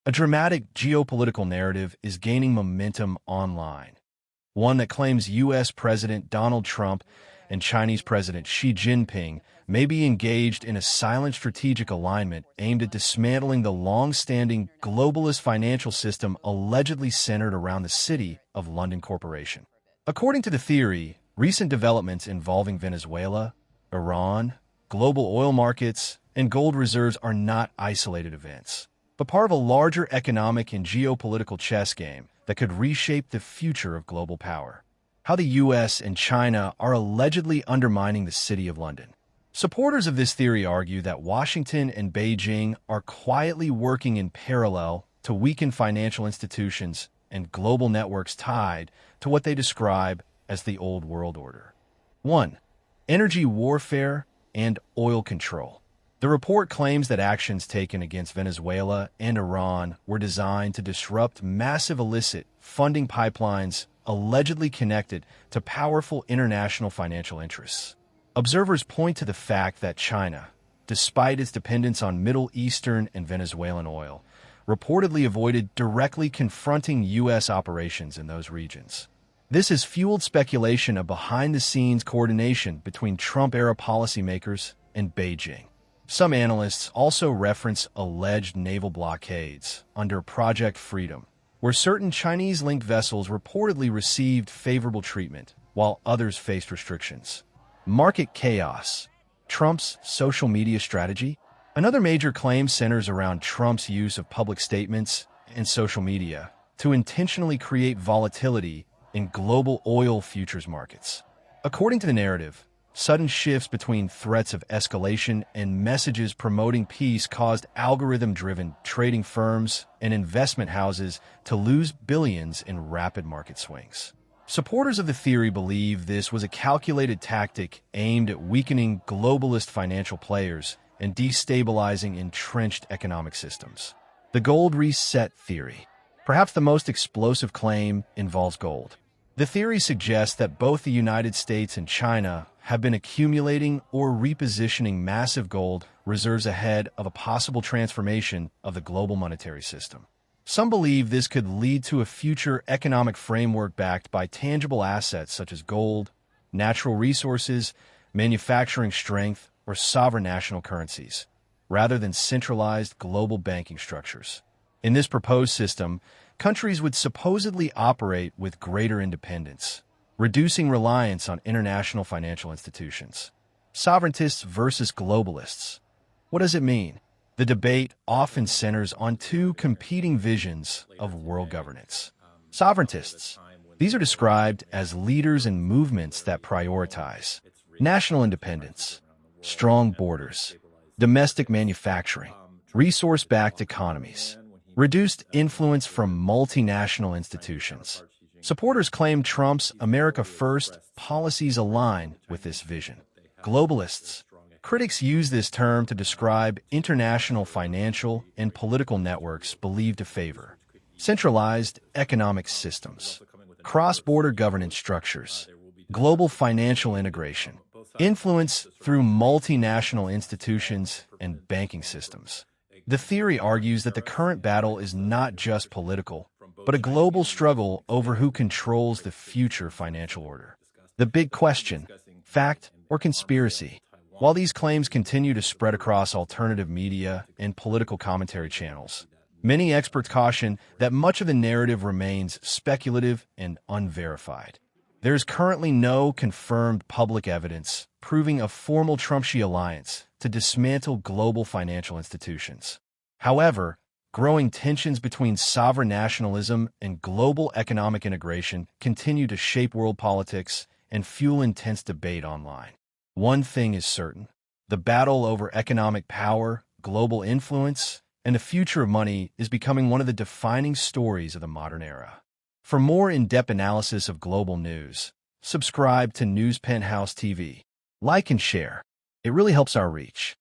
A dramatic geopolitical narrative is gaining momentum online, one that claims U.S. President Donald Trump and Chinese President Xi Jinping may be engaged in a silent strategic alignment aimed at dismantling the long-standing globalist financial system allegedly centered around the City of London Corporation. According to the theory, recent developments involving Venezuela, Iran, global oil markets, and gold reserves are not isolated events, but part of a larger economic and geopolitical chess game that could reshape the future of global power. How the U.S. and China are allegedly undermining the City of London. Supporters of this theory argue that Washington and Beijing are quietly working in parallel to weaken financial institutions and global networks tied to what they describe as the Old World Order. 1. Energy warfare and oil control. The report claims that actions taken against Venezuela and Iran were designed to disrupt massive illicit funding pipelines allegedly connected to powerful international financial interests. Observers point to the fact that China, despite its dependence on Middle Eastern and Venezuelan oil, reportedly avoided directly confronting U.S. operations in those regions. This has fueled speculation of behind-the-scenes coordination between Trump-era policymakers and Beijing. Some analysts also reference alleged naval blockades under Project Freedom, where certain Chinese-linked vessels reportedly received favorable treatment, while others faced restrictions. Market chaos. Trump's social media strategy. Another major claim centers around Trump's use of public statements and social media to intentionally create volatility in global oil futures markets. According to the narrative, sudden shifts between threats of escalation and messages promoting peace caused algorithm-driven trading firms and investment houses to lose billions in rapid market swings. Supporters of the theory believe this was a calculated tactic aimed at weakening globalist financial players and destabilizing entrenched economic systems. The gold reset theory. Perhaps the most explosive claim involves gold. The theory suggests that both the United States and China have been accumulating or repositioning massive gold reserves ahead of a possible transformation of the global monetary system. Some believe this could lead to a future economic framework backed by tangible assets such as gold, natural resources, manufacturing strength, or sovereign national currencies, rather than centralized global banking structures. In this proposed system, countries would supposedly operate with greater independence, reducing reliance on international financial institutions. Sovereigntists versus globalists. What does it mean? The debate often centers on two competing visions of world governance. Sovereigntists. These are described as leaders and movements that prioritize national independence, strong borders, domestic manufacturing, resource-backed economies, reduced influence from multinational institutions. Supporters claim Trump's America First policies align with this vision. Globalists. Critics use this term to describe international financial and political networks believed to favor centralized economic systems, cross-border governance structures, global financial integration, influence through multinational institutions and banking systems. The theory argues that the current battle is not just political, but a global struggle over who controls the future financial order. The big question, fact or conspiracy? While these claims continue to spread across alternative media and political commentary channels, many experts caution that much of the narrative remains speculative and unverified. There is currently no confirmed public evidence proving a formal Trump-Xi alliance to dismantle global financial institutions. However, growing tensions between sovereign nationalism and global economic integration continue to shape world politics and fuel intense debate online. One thing is certain: the battle over economic power, global influence, and the future of money is becoming one of the defining stories of the modern era. For more in-depth analysis of global news, subscribe to News Penthouse TV. Like and share. It really helps our reach.